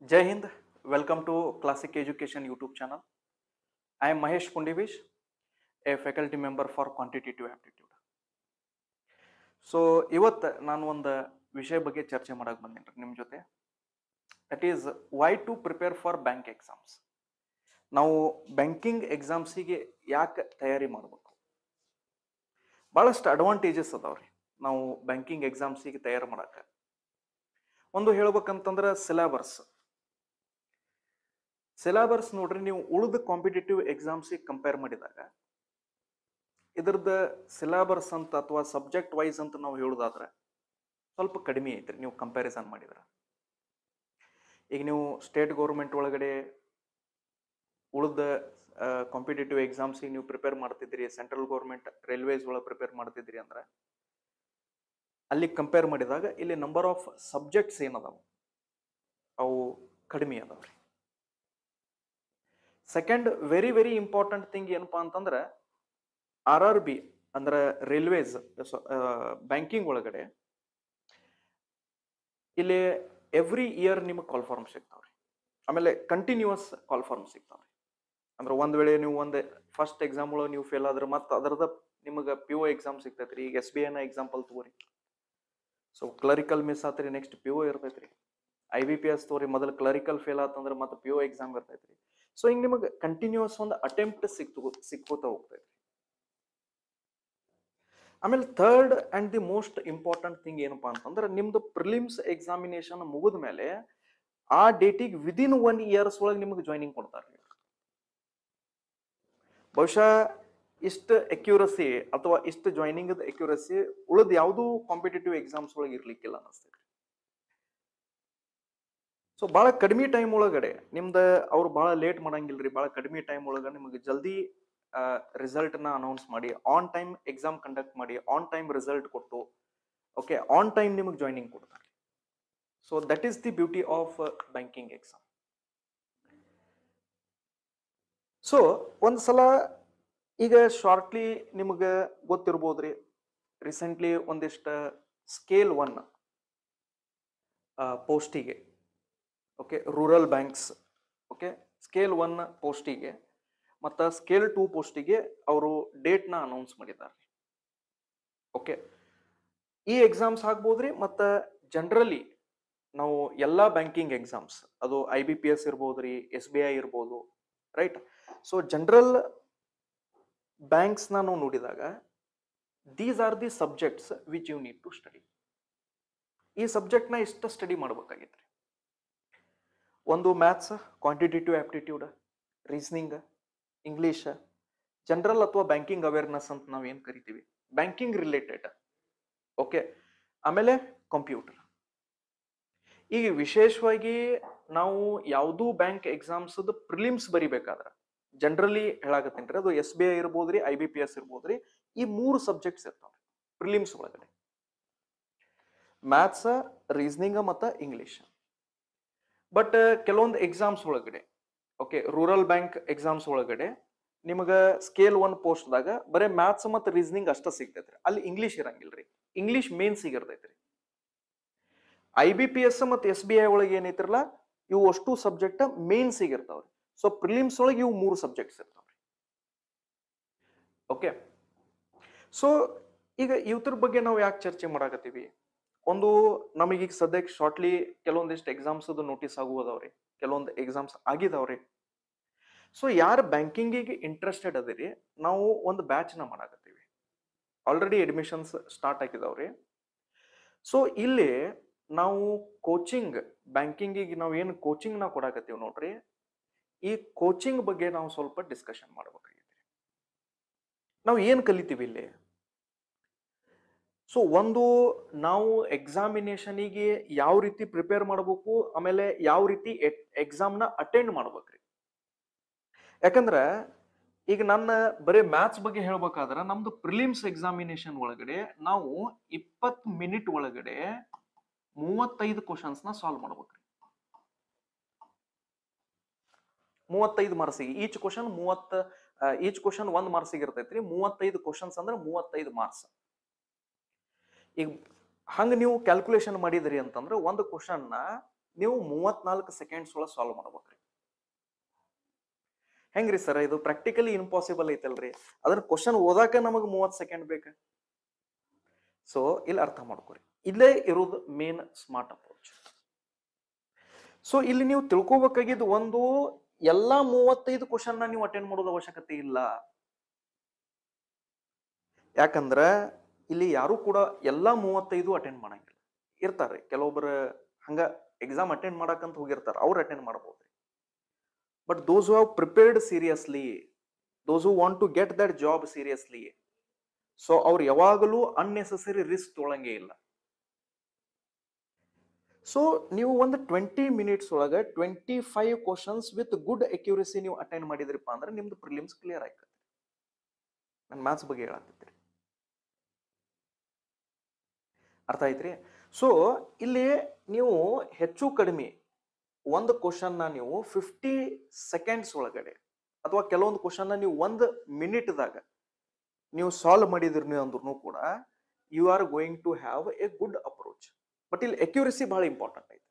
Jai Hind, welcome to Classic Education YouTube channel. I am Mahesh Pundivish, a faculty member for Quantitative Aptitude. So, ಇವತ್ತು ನಾನು ಒಂದು ವಿಷಯ ಬಗ್ಗೆ ಚರ್ಚೆ ಮಾಡಕ್ಕೆ ಬಂದಿನಿ ನಿಮ್ಮ ಜೊತೆ. That is why to prepare for bank exams. ನಾವು ಬ್ಯಾಂಕಿಂಗ್ ಎಕ್ಸಾಮ್ಸಿಗೆ ಯಾಕೆ ತಯಾರಿ ಮಾಡಬೇಕು? ಭಾಳಷ್ಟು ಅಡ್ವಾಂಟೇಜಸ್ ಅದಾವ್ರಿ ನಾವು ಬ್ಯಾಂಕಿಂಗ್ ಎಕ್ಸಾಮ್ಸಿಗೆ ತಯಾರು ಮಾಡಕ್ಕೆ. ಒಂದು ಹೇಳ್ಬೇಕಂತಂದ್ರೆ ಸಿಲೆಬಸ್ ನೋಡ್ರಿ, ನೀವು ಉಳಿದ ಕಾಂಪಿಟೇಟಿವ್ ಎಕ್ಸಾಮ್ಸಿಗೆ ಕಂಪೇರ್ ಮಾಡಿದಾಗ ಇದ್ರದ್ದು ಸಿಲೆಬಸ್ ಅಂತ ಅಥವಾ ಸಬ್ಜೆಕ್ಟ್ ವೈಸ್ ಅಂತ ನಾವು ಹೇಳೋದಾದ್ರೆ ಸ್ವಲ್ಪ ಕಡಿಮೆ ಐತ್ರಿ ನೀವು ಕಂಪ್ಯಾರಿಸನ್ ಮಾಡಿದ್ರೆ. ಈಗ ನೀವು ಸ್ಟೇಟ್ ಗೌರ್ಮೆಂಟ್ ಒಳಗಡೆ ಉಳಿದ ಕಾಂಪಿಟೇಟಿವ್ ಎಕ್ಸಾಮ್ಸಿಗೆ ನೀವು ಪ್ರಿಪೇರ್ ಮಾಡ್ತಿದ್ರಿ, ಸೆಂಟ್ರಲ್ ಗೌರ್ಮೆಂಟ್ ರೈಲ್ವೇಸ್ ಒಳಗೆ ಪ್ರಿಪೇರ್ ಮಾಡ್ತಿದ್ರಿ ಅಂದ್ರೆ ಅಲ್ಲಿ ಕಂಪೇರ್ ಮಾಡಿದಾಗ ಇಲ್ಲಿ ನಂಬರ್ ಆಫ್ ಸಬ್ಜೆಕ್ಟ್ಸ್ ಏನದಾವು ಅವು ಕಡಿಮೆ ಅದಾವ್ರಿ. ಸೆಕೆಂಡ್ ವೆರಿ ಇಂಪಾರ್ಟೆಂಟ್ ಥಿಂಗ್ ಏನಪ್ಪಾ ಅಂತಂದ್ರೆ RRB ಅಂದ್ರೆ ರೈಲ್ವೇಸ್ ಬ್ಯಾಂಕಿಂಗ್ ಒಳಗಡೆ ಇಲ್ಲಿ ಎವ್ರಿ ಇಯರ್ ನಿಮಗೆ ಕಾಲ್ ಫಾರ್ಮ್ ಸಿಗ್ತಾವ್ರಿ. ಆಮೇಲೆ ಕಂಟಿನ್ಯೂಸ್ ಕಾಲ್ ಫಾರ್ಮ್ ಸಿಗ್ತಾವ್ರಿ. ಅಂದ್ರೆ ಒಂದ್ ವೇಳೆ ನೀವು ಒಂದು ಫಸ್ಟ್ ಎಕ್ಸಾಮ್ ಒಳಗೆ ನೀವು ಫೇಲ್ ಆದ್ರೆ ಮತ್ತೆ ಅದರದ ನಿಮಗೆ PO ಎಕ್ಸಾಮ್ ಸಿಗ್ತೈತ್ರಿ. ಈಗ SBI ನ ಎಕ್ಸಾಂಪಲ್ ತಗೋರಿ. ಸೊ ಕ್ಲರಿಕಲ್ ಮಿಸ್ ಆತ್ರಿ, ನೆಕ್ಸ್ಟ್ PO ಇರ್ತೈತ್ರಿ. IBPS ತಗೋರಿ, ಮೊದಲು ಕ್ಲರಿಕಲ್ ಫೇಲ್ ಆತಂದ್ರೆ ಮತ್ತೆ PO ಎಕ್ಸಾಮ್ ಇರ್ತೈತ್ರಿ. ಸೊ ಹಿಂಗ್ ನಿಮಗೆ ಕಂಟಿನ್ಯೂಸ್ ಒಂದು ಅಟೆಂಪ್ಟ್ ಸಿಕ್ಕೋತ ಹೋಗ್ತೈತ್ರಿ. ಆಮೇಲೆ third and the most important thing ಏನಪ್ಪಾ ಅಂತಂದ್ರೆ ನಿಮ್ದು ಪ್ರಿಲಿಮ್ಸ್ ಎಕ್ಸಾಮಿನೇಷನ್ ಮುಗಿದ ಮೇಲೆ ಆ ಡೇಟಿಗೆ ವಿದಿನ್ 1 year ಒಳಗೆ ನಿಮಗೆ ಜಾಯ್ನಿಂಗ್ ಕೊಡ್ತಾರೆ. ಬಹುಶಃ ಇಷ್ಟು ಅಕ್ಯುರಸಿ ಅಥವಾ ಇಷ್ಟು ಜಾಯ್ನಿಂಗ್ ಅಕ್ಯುರಸಿ ಉಳಿದ ಯಾವ್ದು ಕಾಂಪಿಟೇಟಿವ್ ಎಕ್ಸಾಮ್ಸ್ ಒಳಗೆ ಇರ್ಲಿಕ್ಕಿಲ್ಲ ಅನಿಸ್ತೈತಿ. ಸೊ ಬಹಳ ಕಡಿಮೆ ಟೈಮ್ ಒಳಗಡೆ ನಿಮ್ದ ಅವ್ರು ಬಹಳ ಲೇಟ್ ಮಾಡಂಗಿಲ್ರಿ. ಬಹಳ ಕಡಿಮೆ ಟೈಮ್ ಒಳಗಡೆ ನಿಮಗೆ ಜಲ್ದಿ ರಿಸಲ್ಟ್ ನ ಅನೌನ್ಸ್ ಮಾಡಿ, ಆನ್ ಟೈಮ್ ಎಕ್ಸಾಮ್ ಕಂಡಕ್ಟ್ ಮಾಡಿ, ಆನ್ ಟೈಮ್ ರಿಸಲ್ಟ್ ಕೊಟ್ಟು, ಓಕೆ, ಆನ್ ಟೈಮ್ ನಿಮಗೆ ಜಾಯ್ನಿಂಗ್ ಕೊಡ್ತಾರೆ. So that is the beauty of banking exam. So ಒಂದ್ಸಲ ಈಗ ಶಾರ್ಟ್ಲಿ ನಿಮಗೆ ಗೊತ್ತಿರ್ಬೋದ್ರಿ, ರೀಸೆಂಟ್ಲಿ ಒಂದಿಷ್ಟು ಸ್ಕೇಲ್ 1 ಪೋಸ್ಟಿಗೆ, okay, rural banks, okay, scale 1 ಪೋಸ್ಟಿಗೆ ಮತ್ತು ಸ್ಕೇಲ್ 2 ಪೋಸ್ಟಿಗೆ ಅವರು ಡೇಟ್ನ ಅನೌನ್ಸ್ ಮಾಡಿದ್ದಾರೆ. ಓಕೆ, ಈ ಎಕ್ಸಾಮ್ಸ್ ಆಗ್ಬೋದ್ರಿ. ಮತ್ತು ಜನರಲಿ ನಾವು ಎಲ್ಲ ಬ್ಯಾಂಕಿಂಗ್ ಎಕ್ಸಾಮ್ಸ್, ಅದು IBPS ಇರ್ಬೋದ್ರಿ, SBI ಇರ್ಬೋದು, ರೈಟ್. ಸೊ ಜನರಲ್ ಬ್ಯಾಂಕ್ಸ್ನ ನಾವು ನೋಡಿದಾಗ these are the subjects which you need to study. ಈ ಸಬ್ಜೆಕ್ಟ್ನ ಇಷ್ಟ ಸ್ಟಡಿ ಮಾಡ್ಬೇಕಾಗಿತ್ರಿ. ಒಂದು maths, quantitative aptitude, reasoning, English, general ಅಥವಾ ಬ್ಯಾಂಕಿಂಗ್ ಅವೇರ್ನೆಸ್ ಅಂತ ನಾವು ಏನು ಕರಿತೀವಿ, ಬ್ಯಾಂಕಿಂಗ್ ರಿಲೇಟೆಡ್, ಓಕೆ, ಆಮೇಲೆ ಕಂಪ್ಯೂಟರ್. ಈಗ ವಿಶೇಷವಾಗಿ ನಾವು ಯಾವುದೂ ಬ್ಯಾಂಕ್ ಎಕ್ಸಾಮ್ಸ್ ಪ್ರಿಲಿಮ್ಸ್ ಬರಿಬೇಕಾದ್ರೆ ಜನರಲಿ ಹೇಳಾಕತ್ತೀನಿ ರೀ, ಅದು SBI ಇರ್ಬೋದ್ರಿ, IBPS ಇರ್ಬೋದ್ರಿ, ಈ 3 ಸಬ್ಜೆಕ್ಟ್ಸ್ ಇರ್ತಾವ್ರಿ ಪ್ರಿಲಿಮ್ಸ್ ಒಳಗಡೆ: ಮ್ಯಾಥ್ಸ್, ರೀಸನಿಂಗ್ ಮತ್ತು ಇಂಗ್ಲಿಷ್. ಬಟ್ ಕೆಲವೊಂದು ಎಕ್ಸಾಮ್ಸ್ ಒಳಗಡೆ, ಓಕೆ, ರೂರಲ್ ಬ್ಯಾಂಕ್ ಎಕ್ಸಾಮ್ಸ್ ಒಳಗಡೆ ನಿಮಗೆ ಸ್ಕೇಲ್ 1 ಪೋಸ್ಟ್ದಾಗ ಬರೀ ಮ್ಯಾಥ್ಸ್ ಮತ್ತು ರೀಸನಿಂಗ್ ಅಷ್ಟ ಸಿಗ್ತೈತ್ರಿ. ಅಲ್ಲಿ ಇಂಗ್ಲಿಷ್ ಇರಂಗಿಲ್ರಿ, ಇಂಗ್ಲಿಷ್ ಮೇನ್ ಸಿಗಿರ್ತೈತ್ರಿ. IBPS ಮತ್ತು SBI ಒಳಗೆ ಏನೈತಿರಲ್ಲ, ಇವು ಅಷ್ಟು ಸಬ್ಜೆಕ್ಟ್ ಮೇನ್ ಸಿಗಿರ್ತಾವ್ರಿ. ಸೊ ಪ್ರಿಲಿಮ್ಸ್ ಒಳಗೆ ಇವು 3 ಸಬ್ಜೆಕ್ಟ್ಸ್ ಇರ್ತಾವ್ರಿ. ಓಕೆ, ಸೊ ಈಗ ಇವ್ರ ಬಗ್ಗೆ ನಾವು ಯಾಕೆ ಚರ್ಚೆ ಮಾಡಾಕತ್ತೀವಿ? ಒಂದು ನಮಗೀಗ ಸದ್ಯಕ್ಕೆ ಶಾರ್ಟ್ಲಿ ಕೆಲವೊಂದಿಷ್ಟು ಎಕ್ಸಾಮ್ಸ್ ನೋಟಿಸ್ ಆಗುವುದವ್ರಿ, ಕೆಲವೊಂದು ಎಕ್ಸಾಮ್ಸ್ ಆಗಿದಾವ್ರಿ. ಸೊ ಯಾರು ಬ್ಯಾಂಕಿಂಗಿಗೆ ಇಂಟ್ರೆಸ್ಟೆಡ್ ಅದಿರಿ, ನಾವು ಒಂದು ಬ್ಯಾಚ್ನ ಮಾಡಾಕತ್ತೀವಿ. ಆಲ್ರೆಡಿ ಅಡ್ಮಿಷನ್ಸ್ ಸ್ಟಾರ್ಟ್ ಆಗಿದಾವ್ರಿ. ಸೊ ಇಲ್ಲಿ ನಾವು ಕೋಚಿಂಗ್, ಬ್ಯಾಂಕಿಂಗಿಗೆ ನಾವು ಏನು ಕೋಚಿಂಗ್ ನಾವು ಕೊಡಾಕತ್ತೀವಿ ನೋಡ್ರಿ, ಈ ಕೋಚಿಂಗ್ ಬಗ್ಗೆ ನಾವು ಸ್ವಲ್ಪ ಡಿಸ್ಕಷನ್ ಮಾಡ್ಬೇಕಾಗಿತ್ರಿ. ನಾವು ಏನು ಕಲಿತೀವಿ ಇಲ್ಲಿ? ಸೊ ಒಂದು ನಾವು ಎಕ್ಸಾಮಿನೇಷನಿಗೆ ಯಾವ ರೀತಿ ಪ್ರಿಪೇರ್ ಮಾಡಬೇಕು, ಆಮೇಲೆ ಯಾವ ರೀತಿ ಎಕ್ಸಾಮ್ನ ಅಟೆಂಡ್ ಮಾಡ್ಬೇಕ್ರಿ. ಯಾಕಂದ್ರೆ ಈಗ ನನ್ನ ಬರೀ ಮ್ಯಾಥ್ಸ್ ಬಗ್ಗೆ ಹೇಳ್ಬೇಕಾದ್ರೆ ನಮ್ದು ಪ್ರಿಲಿಮ್ಸ್ ಎಕ್ಸಾಮಿನೇಷನ್ ಒಳಗಡೆ ನಾವು 20 ಮಿನಿಟ್ ಒಳಗಡೆ 35 ಕ್ವಶನ್ಸ್ನ ಸಾಲ್ವ್ ಮಾಡ್ಬೇಕ್ರಿ. 35 ಮಾರ್ಕ್ಸಿಗೆ ಈಚ್ ಕ್ವಶನ್ 1 ಮಾರ್ಕ್ಸಿಗೆ ಇರ್ತೈತ್ರಿ. 35 ಕ್ವಶನ್ಸ್ ಅಂದ್ರೆ 35 ಮಾರ್ಕ್ಸ್. ಈಗ ಹಂಗ ನೀವು ಕ್ಯಾಲ್ಕುಲೇಷನ್ ಮಾಡಿದ್ರಿ ಅಂತಂದ್ರೆ ಒಂದು ಕ್ವಶನ್ನ ನೀವು 34 ಸೆಕೆಂಡ್ಸ್ ಒಳಗೆ ಸಾಲ್ವ್ ಮಾಡ್ಬೇಕ್ರಿ. ಹೆಂಗ್ರಿ ಸರ್ ಇದು ಪ್ರಾಕ್ಟಿಕಲಿ ಇಂಪಾಸಿಬಲ್ ಐತಲ್ರಿ, ಅದ್ರ ಕ್ವಶನ್ ಓದಾಕ ನಮಗೆ 30 ಸೆಕೆಂಡ್ ಬೇಕು. ಸೊ ಇಲ್ಲಿ ಅರ್ಥ ಮಾಡ್ಕೊರಿ, ಇಲ್ಲೇ ಇರೋದು ಮೇನ್ ಸ್ಮಾರ್ಟ್ ಅಪ್ರೋಚ್. ಸೊ ಇಲ್ಲಿ ನೀವು ತಿಳ್ಕೊಬೇಕಾಗಿದ್ದು ಒಂದು, ಎಲ್ಲಾ 35 ಕ್ವಶನ್ ನೀವು ಅಟೆಂಡ್ ಮಾಡೋದು ಅವಶ್ಯಕತೆ ಇಲ್ಲ. ಯಾಕಂದ್ರ ಇಲ್ಲಿ ಯಾರು ಕೂಡ ಎಲ್ಲಾ 35 ಅಟೆಂಡ್ ಮಾಡಂಗಿಲ್ಲ. ಇರ್ತಾರೆ ಕೆಲವೊಬ್ಬರು ಹಂಗ ಎಕ್ಸಾಮ್ ಅಟೆಂಡ್ ಮಾಡಕಂತ ಹೋಗಿರ್ತಾರೆ, ಅವ್ರು ಅಟೆಂಡ್ ಮಾಡಬಹುದ್ರಿ. But those who have prepared seriously, those who want to get that job seriously, so ಅವ್ರು ಯಾವಾಗಲೂ ಅನ್ನೆಸೆಸರಿ ರಿಸ್ಕ್ ತೊಗೊಳಂಗೇ ಇಲ್ಲ. ಸೊ ನೀವು ಒಂದು 20 ಮಿನಿಟ್ಸ್ ಒಳಗೆ 25 ಕ್ವಶನ್ಸ್ ವಿತ್ ಗುಡ್ ಅಕ್ಯುರಸಿ ನೀವು ಅಟೆಂಡ್ ಮಾಡಿದ್ರಿಪ್ಪ ಅಂದ್ರೆ ನಿಮ್ದು ಪ್ರಿಲಿಮ್ಸ್ ಕ್ಲಿಯರ್ ಆಯ್ತದೆ. ನಾನು ಮ್ಯಾಥ್ಸ್ ಬಗ್ಗೆ ಹೇಳತ್ತಿದ್ರಿ, ಅರ್ಥ ಆಯ್ತ್ರಿ? ಸೊ ಇಲ್ಲಿ ನೀವು ಹೆಚ್ಚು ಕಡಿಮೆ ಒಂದು ಕ್ವಶನ್ ನೀವು 50 ಸೆಕೆಂಡ್ಸ್ ಒಳಗಡೆ ಅಥವಾ ಕೆಲವೊಂದು ಕ್ವಶನ್ ನೀವು 1 ಮಿನಿಟ್ದಾಗ ನೀವು ಸಾಲ್ವ್ ಮಾಡಿದ್ರಿ ಅಂದ್ರೂ ಕೂಡ you are going to have a good approach. But ಇಲ್ಲಿ ಅಕ್ಯುರಸಿ ಬಹಳ ಇಂಪಾರ್ಟೆಂಟ್ ಐತೆ.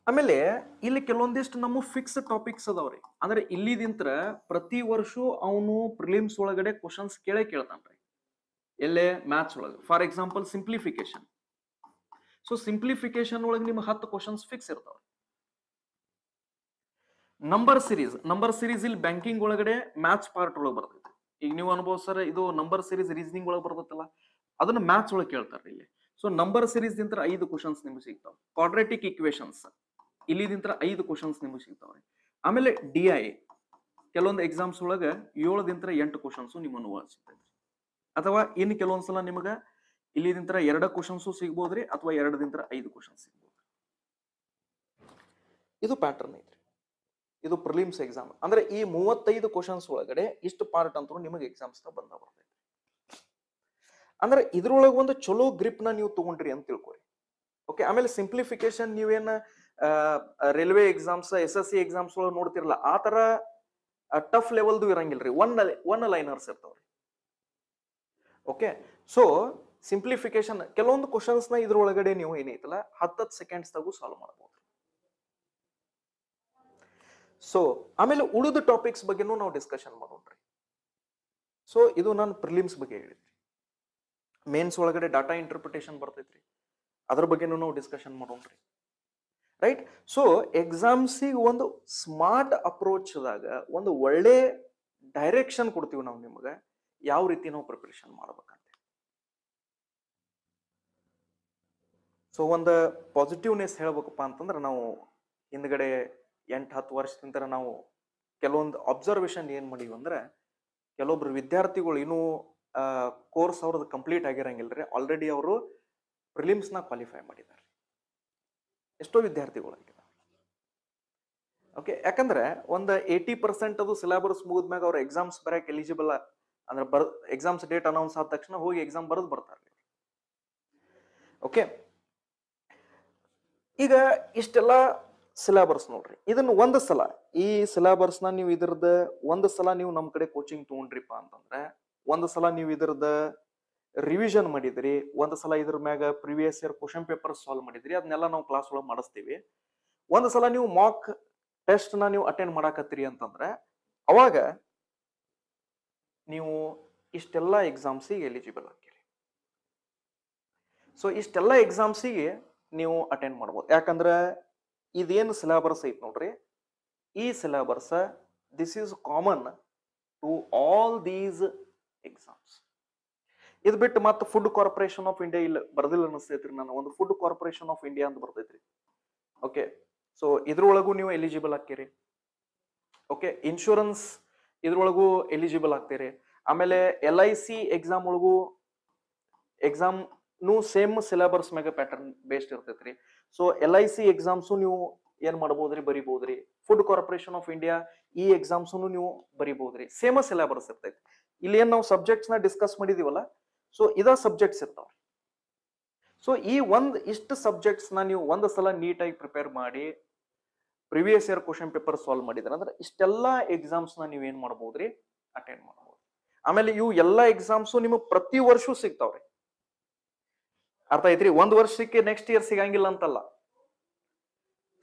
ಆಮೇಲೆ ಇಲ್ಲಿ ಕೆಲವೊಂದಿಷ್ಟು ನಮ್ಮ ಫಿಕ್ಸ್ ಟಾಪಿಕ್ಸ್ ಅದಾವ್ರಿ. ಅಂದ್ರೆ ಇಲ್ಲಿದಿಂತ್ರ ಪ್ರತಿ ವರ್ಷ ಅವನು ಪ್ರಿಲಿಮ್ಸ್ ಒಳಗಡೆ ಕ್ವಶನ್ಸ್ ಕೇಳ್ತಾನ್ರಿ. ಎಲ್ಲೇ ಮ್ಯಾಥ್ಸ್ ಒಳಗೆ for example simplification. So simplification ಒಳಗೆ ನಿಮ್ಗೆ 10 ಕ್ವಶನ್ಸ್ ಫಿಕ್ಸ್ ಇರ್ತಾವ. ನಂಬರ್ ಸಿರೀಸ್ ಇಲ್ಲಿ ಬ್ಯಾಂಕಿಂಗ್ ಒಳಗಡೆ ಮ್ಯಾಥ್ಸ್ ಪಾರ್ಟ್ ಒಳಗೆ ಬರ್ತೈತಿ. ಈಗ ನೀವು ಅನ್ಬೋದು ಸರ್ ಇದು ನಂಬರ್ ಸಿರೀಸ್ ರೀಸನಿಂಗ್ ಒಳಗೆ ಬರ್ತೈತಲ್ಲ, ಅದನ್ನ ಮ್ಯಾಥ್ಸ್ ಒಳಗೆ ಕೇಳ್ತಾರೆ ಇಲ್ಲಿ. ಸೊ ನಂಬರ್ ಸಿರೀಸ್ ದಿಂತ್ರ 5 ಕ್ವಶನ್ಸ್ ನಿಮ್ಗೆ ಸಿಗ್ತಾವ. ಕ್ವಾಡ್ರಾಟಿಕ್ ಇಕ್ವೇಶನ್ಸ್ ಇಲ್ಲಿದಿಂತ್ರ 5 ಕ್ವಶನ್ಸ್ ನಿಮ್ಗೆ ಸಿಗ್ತಾವ್ರಿ. ಆಮೇಲೆ DI ಕೆಲವೊಂದು ಎಕ್ಸಾಮ್ಸ್ ಒಳಗೆ 7 ದಿಂತ್ರ 8 ಕ್ವಶನ್ಸ್ ನಿಮ್ಮನ್ನು ಸಿಗ್ತೈತಿ. ಅಥವಾ ಇನ್ನು ಕೆಲವೊಂದ್ಸಲ ನಿಮಗೆ ಇಲ್ಲಿದಿಂತ್ರ 2 ಕ್ವಶನ್ಸ್ ಸಿಗ್ಬೋದ್ರಿ, ಅಥವಾ 2 ದಿಂತ್ರ 5 ಕ್ವಶನ್ಸ್ ಸಿಗ್ಬೋದು. ಇದು ಪ್ಯಾಟರ್ನ್ ಐತ್ರಿ. ಇದು ಪ್ರಿಲಿಮ್ಸ್ ಎಕ್ಸಾಮ್ ಅಂದ್ರೆ ಈ 35 ಕ್ವಶನ್ಸ್ ಒಳಗಡೆ ಇಷ್ಟು ಪಾರ್ಟ್ ಅಂತೂ ನಿಮಗೆ ಎಕ್ಸಾಮ್ಸ್ ಬಂದ ಬರ್ತೈತಿ. ಅಂದ್ರೆ ಇದ್ರೊಳಗೆ ಒಂದು ಚಲೋ ಗ್ರಿಪ್ ನ ನೀವು ತಗೊಂಡ್ರಿ ಅಂತ ತಿಳ್ಕೊರಿ. ಓಕೆ, ಆಮೇಲೆ ಸಿಂಪ್ಲಿಫಿಕೇಶನ್ ನೀವೇನ ರೈಲ್ವೆ ಎಕ್ಸಾಮ್ಸ್ SSC ಎಕ್ಸಾಮ್ಸ್ ಒಳಗೆ ನೋಡ್ತಿರಲ್ಲ, ಆ ತರ ಟಫ್ ಲೆವೆಲ್ದು ಇರಂಗಿಲ್ರಿ. ಒನ್ ಲೈನರ್ಸ್ ಇರ್ತಾವ್ರಿ. ಓಕೆ, ಸೊ ಸಿಂಪ್ಲಿಫಿಕೇಶನ್ ಕೆಲವೊಂದು ಕ್ವಶನ್ಸ್ ನ ಇದ್ರೊಳಗಡೆ ನೀವು ಏನೈತಲ್ಲ 10 ಸೆಕೆಂಡ್ಸ್ ತಾಗೂ ಸಾಲ್ವ್ ಮಾಡಬಹುದು. ಸೊ ಆಮೇಲೆ ಉಳಿದ ಟಾಪಿಕ್ಸ್ ಬಗ್ಗೆನೂ ನಾವು ಡಿಸ್ಕಷನ್ ಮಾಡೋಣ್ರಿ. ಸೊ ಇದು ನಾನು ಪ್ರಿಲಿಮ್ಸ್ ಬಗ್ಗೆ ಹೇಳಿದ್ರಿ. ಮೇನ್ಸ್ ಒಳಗಡೆ ಡಾಟಾ ಇಂಟರ್ಪ್ರಿಟೇಷನ್ ಬರ್ತೈತ್ರಿ, ಅದ್ರ ಬಗ್ಗೆನೂ ನಾವು ಡಿಸ್ಕಷನ್ ಮಾಡೋಣ್ರಿ. ರೈಟ್? ಸೊ ಎಕ್ಸಾಮ್ಸಿಗೆ ಒಂದು ಸ್ಮಾರ್ಟ್ ಅಪ್ರೋಚ್ದಾಗ ಒಂದು ಒಳ್ಳೆ ಡೈರೆಕ್ಷನ್ ಕೊಡ್ತೀವಿ ನಾವು ನಿಮಗೆ, ಯಾವ ರೀತಿ ನಾವು ಪ್ರಿಪರೇಷನ್ ಮಾಡ್ಬೇಕಂತ. ಸೊ ಒಂದು ಪಾಸಿಟಿವ್ನೆಸ್ ಹೇಳ್ಬೇಕಪ್ಪ ಅಂತಂದ್ರೆ, ನಾವು ಹಿಂದ್ಗಡೆ 8-10 ವರ್ಷದಿಂದ ನಾವು ಕೆಲವೊಂದು ಅಬ್ಸರ್ವೇಷನ್ ಏನ್ ಮಾಡೀವಿ ಅಂದ್ರೆ, ಕೆಲವೊಬ್ರು ವಿದ್ಯಾರ್ಥಿಗಳು ಇನ್ನೂ ಕೋರ್ಸ್ ಅವ್ರದ್ದು ಕಂಪ್ಲೀಟ್ ಆಗಿರಂಗಿಲ್ರಿ, ಆಲ್ರೆಡಿ ಅವರು ಪ್ರಿಲಿಮ್ಸ್ ನ ಕ್ವಾಲಿಫೈ ಮಾಡಿದ್ದಾರೆ. ಎಷ್ಟೋ ವಿದ್ಯಾರ್ಥಿಗಳಾಗಿದ್ದಾರೆ. ಓಕೆ, ಯಾಕಂದ್ರೆ ಒಂದು 80% ಅದು ಸಿಲೆಬಸ್ ಮುಗಿದ್ಮ್ಯಾಗ ಅವ್ರ ಎಕ್ಸಾಮ್ಸ್ ಬರಕ್ ಎಲಿಜಿಬಲ್ ಅಂದ್ರೆ ಎಕ್ಸಾಮ್ಸ್ ಡೇಟ್ ಅನೌನ್ಸ್ ಆದ ತಕ್ಷಣ ಹೋಗಿ ಎಕ್ಸಾಮ್ ಬರೆದು ಬರ್ತಾರೆ. ಓಕೆ, ಈಗ ಇಷ್ಟೆಲ್ಲ ಸಿಲೆಬಸ್ ನೋಡ್ರಿ, ಇದನ್ನ ಒಂದು ಸಲ ಈ ಸಿಲೆಬಸ್ ನ ನೀವು ಇದ್ರದ ಒಂದು ಸಲ ನೀವು ನಮ್ ಕಡೆ ಕೋಚಿಂಗ್ ತಗೊಂಡ್ರಿಪ್ಪ ಅಂತಂದ್ರೆ, ಒಂದು ಸಲ ನೀವು ಇದ್ರದ ರಿವಿಷನ್ ಮಾಡಿದ್ರಿ, ಒಂದು ಸಲ ಇದ್ರ ಮ್ಯಾಗ previous year question paper solve ಮಾಡಿದ್ರಿ, ಅದನ್ನೆಲ್ಲ ನಾವು ಕ್ಲಾಸ್ ಒಳಗೆ ಮಾಡಿಸ್ತೀವಿ. ಒಂದು ಸಲ ನೀವು ಮಾಕ್ ಟೆಸ್ಟ್ ನ ನೀವು ಅಟೆಂಡ್ ಮಾಡಾಕತ್ತೀರಿ ಅಂತಂದ್ರೆ, ಅವಾಗ ನೀವು ಇಷ್ಟೆಲ್ಲ ಎಕ್ಸಾಮ್ಸಿಗೆ ಎಲಿಜಿಬಲ್ ಆಗ್ತೀರಿ. ಸೊ ಇಷ್ಟೆಲ್ಲ ಎಕ್ಸಾಮ್ಸಿಗೆ ನೀವು ಅಟೆಂಡ್ ಮಾಡ್ಬೋದು. ಯಾಕಂದ್ರೆ ಇದೇನು ಸಿಲೆಬಸ್ ಐತಿ ನೋಡ್ರಿ, ಈ syllabus this is common to all these exams. ಇದು ಬಿಟ್ಟು ಮತ್ತೆ ಫುಡ್ ಕಾರ್ಪೊರೇಷನ್ ಆಫ್ ಇಂಡಿಯಾ ಇಲ್ಲಿ ಬರ್ದಿಲ್ಲ ಅನಿಸ್ತೈತ್ರಿ. ನಾನು ಒಂದು ಫುಡ್ ಕಾರ್ಪೊರೇಷನ್ ಆಫ್ ಇಂಡಿಯಾ ಅಂತ ಬರ್ತೈತ್ರಿ. ಓಕೆ, ಸೊ ಇದ್ರೊಳಗೂ ನೀವು ಎಲಿಜಿಬಲ್ ಆಗ್ತೀರಿ. ಓಕೆ, ಇನ್ಶೂರೆನ್ಸ್ ಇದ್ರೊಳಗೂ ಎಲಿಜಿಬಲ್ ಆಗ್ತೀರಿ. ಆಮೇಲೆ LIC ಎಕ್ಸಾಮ್ ಒಳಗೂ ಎಕ್ಸಾಮ್ನು ಸೇಮ್ ಸಿಲೆಬಸ್ ಮ್ಯಾಗ ಪ್ಯಾಟರ್ನ್ ಬೇಸ್ಡ್ ಇರ್ತೈತ್ರಿ. ಸೊ LIC ಎಕ್ಸಾಮ್ಸು ನೀವು ಏನ್ ಮಾಡ್ಬೋದ್ರಿ, ಬರಿಬೋದ್ರಿ. ಫುಡ್ ಕಾರ್ಪೊರೇಷನ್ ಆಫ್ ಇಂಡಿಯಾ ಈ ಎಕ್ಸಾಮ್ಸ್ ನೀವು ಬರಿಬೋದ್ರಿ. ಸೇಮ್ ಸಿಲೆಬಸ್ ಇರ್ತೈತಿ. ಇಲ್ಲಿ ಏನ್ ನಾವು ಸಬ್ಜೆಕ್ಟ್ಸ್ ನ ಡಿಸ್ಕಸ್ ಮಾಡಿದೀವಲ್ಲ, ಸೊ ಇದ ಸಬ್ಜೆಕ್ಟ್ಸ್ ಇರ್ತಾವ. ಸೊ ಈ ಇಷ್ಟು ಸಬ್ಜೆಕ್ಟ್ಸ್ ನ ನೀವು ಒಂದು ಸಲ ನೀಟಾಗಿ ಪ್ರಿಪೇರ್ ಮಾಡಿ previous year question paper solve ಮಾಡಿದ್ರೆ ಅಂದ್ರೆ ಇಷ್ಟೆಲ್ಲಾ ಎಕ್ಸಾಮ್ಸ್ ನ ನೀವ್ ಏನ್ ಮಾಡ್ಬೋದ್ರಿ, ಅಟೆಂಡ್ ಮಾಡ್ಬೋದು. ಆಮೇಲೆ ಇವು ಎಲ್ಲಾ ಎಕ್ಸಾಮ್ಸು ನಿಮಗೆ ಪ್ರತಿ ವರ್ಷವೂ ಸಿಗ್ತಾವ್ರಿ. ಅರ್ಥ ಐತ್ರಿ? ಒಂದ್ ವರ್ಷಕ್ಕೆ ನೆಕ್ಸ್ಟ್ ಇಯರ್ ಸಿಗಂಗಿಲ್ಲ ಅಂತಲ್ಲ,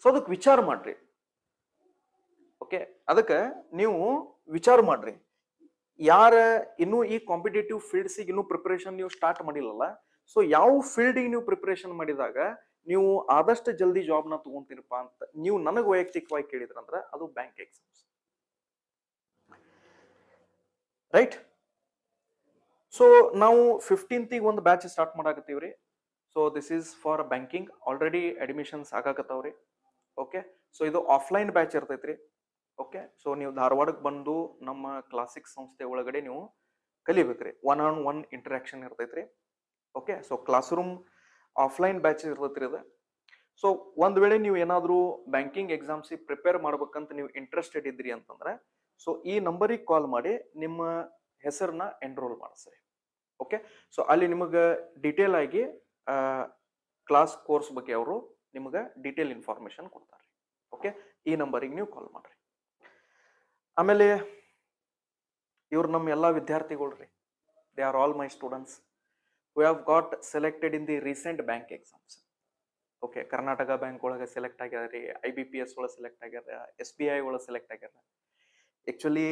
ಸೊ ಅದಕ್ಕೆ ವಿಚಾರ ಮಾಡ್ರಿ. ಓಕೆ, ಅದಕ್ಕೆ ನೀವು ವಿಚಾರ ಮಾಡ್ರಿ. ಯಾರ ಇನ್ನೂ ಈ ಕಾಂಪಿಟೇಟಿವ್ ಫೀಲ್ಡ್ಸಿಗೆ ಇನ್ನೂ ಪ್ರಿಪರೇಷನ್ ನೀವು ಸ್ಟಾರ್ಟ್ ಮಾಡಿಲ್ಲಲ್ಲ, ಸೊ ಯಾವ ಫೀಲ್ಡಿಗೆ ನೀವು ಪ್ರಿಪರೇಷನ್ ಮಾಡಿದಾಗ ನೀವು ಆದಷ್ಟು ಜಲ್ದಿ ಜಾಬ್ನ ತಗೊಂತೀರಪ್ಪ ಅಂತ ನೀವು ನನಗೆ ವೈಯಕ್ತಿಕವಾಗಿ ಕೇಳಿದ್ರಂದ್ರ ಅದು ಬ್ಯಾಂಕ್ ಎಕ್ಸಾಮ್ಸ್, ರೈಟ್? ಸೊ ನಾವು 15th ಒಂದು ಬ್ಯಾಚ್ ಸ್ಟಾರ್ಟ್ ಮಾಡಾಕತ್ತೀವ್ರಿ. So this is for banking. Already admissions ಆಗಾಕತ್ತಾವ್ರಿ. ಓಕೆ, ಸೊ ಇದು ಆಫ್ಲೈನ್ ಬ್ಯಾಚ್ ಇರ್ತೈತ್ರಿ. ಓಕೆ, ಸೊ ನೀವು ಧಾರವಾಡಕ್ಕೆ ಬಂದು ನಮ್ಮ ಕ್ಲಾಸಿಕ್ ಸಂಸ್ಥೆ ಒಳಗಡೆ ನೀವು ಕಲಿಬೇಕ್ರಿ. 1-on-1 ಇಂಟರಾಕ್ಷನ್ ಇರ್ತೈತ್ರಿ. Okay, so class room offline batch ಇರ್ತೈತ್ರಿ ಅದು. ಸೊ ಒಂದ್ ವೇಳೆ ನೀವು ಏನಾದರೂ ಬ್ಯಾಂಕಿಂಗ್ ಎಕ್ಸಾಮ್ಸಿಗೆ ಪ್ರಿಪೇರ್ ಮಾಡ್ಬೇಕಂತ ನೀವು ಇಂಟ್ರೆಸ್ಟೆಡ್ ಇದ್ರಿ ಅಂತಂದ್ರೆ ಸೊ ಈ ನಂಬರಿಗೆ ಕಾಲ್ ಮಾಡಿ ನಿಮ್ಮ ಹೆಸರನ್ನ ಎನ್ರೋಲ್ ಮಾಡಿಸ್ರಿ. ಓಕೆ, ಸೊ ಅಲ್ಲಿ ನಿಮಗೆ ಡೀಟೇಲ್ ಆಗಿ ಕ್ಲಾಸ್ ಕೋರ್ಸ್ ಬಗ್ಗೆ ಅವರು ನಿಮಗೆ ಡೀಟೇಲ್ ಇನ್ಫಾರ್ಮೇಶನ್ ಕೊಡ್ತಾರೆ. ಓಕೆ, ಈ ನಂಬರಿಗೆ ನೀವು ಕಾಲ್ ಮಾಡ್ರಿ. ಆಮೇಲೆ ಇವ್ರು ನಮ್ಮ ಎಲ್ಲ ವಿದ್ಯಾರ್ಥಿಗಳು ರೀ. They are all my students who have got selected in the recent bank exams. Okay, Karnataka bank ಒಳಗೆ ಸೆಲೆಕ್ಟ್ ಆಗ್ಯಾರ ರೀ, IBPS ಒಳಗೆ ಸೆಲೆಕ್ಟ್ ಆಗ್ಯಾರ, SBI ಒಳಗೆ ಸೆಲೆಕ್ಟ್ ಆಗ್ಯಾರ. ಆಕ್ಚುಲಿ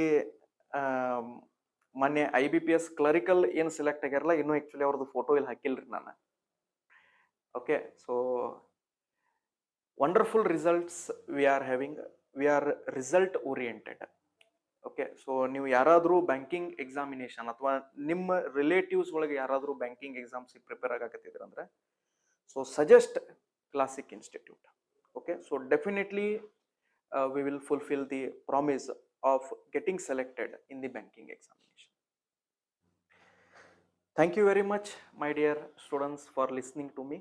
ಮೊನ್ನೆ IBPS ಕ್ಲರಿಕಲ್ ಏನು ಸೆಲೆಕ್ಟ್ ಆಗ್ಯಾರಲ್ಲ, ಇನ್ನೂ ಆಕ್ಚುಲಿ ಅವ್ರದ್ದು ಫೋಟೋ ಇಲ್ಲಿ ಹಾಕಿಲ್ರಿ ನಾನು. Okay, so wonderful results we are having. We are result oriented. Okay, so ನೀವು ಯಾರಾದರೂ ಬ್ಯಾಂಕಿಂಗ್ ಎಕ್ಸಾಮಿನೇಷನ್ ಅಥವಾ ನಿಮ್ಮ ರಿಲೇಟಿವ್ಸ್ ಒಳಗೆ ಯಾರಾದರೂ ಬ್ಯಾಂಕಿಂಗ್ ಎಕ್ಸಾಮ್ಸಿಗೆ ಪ್ರಿಪೇರ್ ಆಗಕತ್ತಿದ್ರ ಅಂದ್ರೆ so suggest classic institute. Okay, so definitely we will fulfill the promise of getting selected in the banking examination. Thank you very much, my dear students, for listening to me.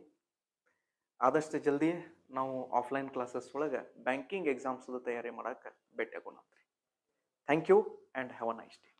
ಆದಷ್ಟು ಜಲ್ದಿ ನಾವು offline classes ಒಳಗೆ banking exams ತಯಾರಿ ಮಾಡಕ್ಕೆ ಭೇಟಿ ಆಗೋಣ. Thank you and have a nice day.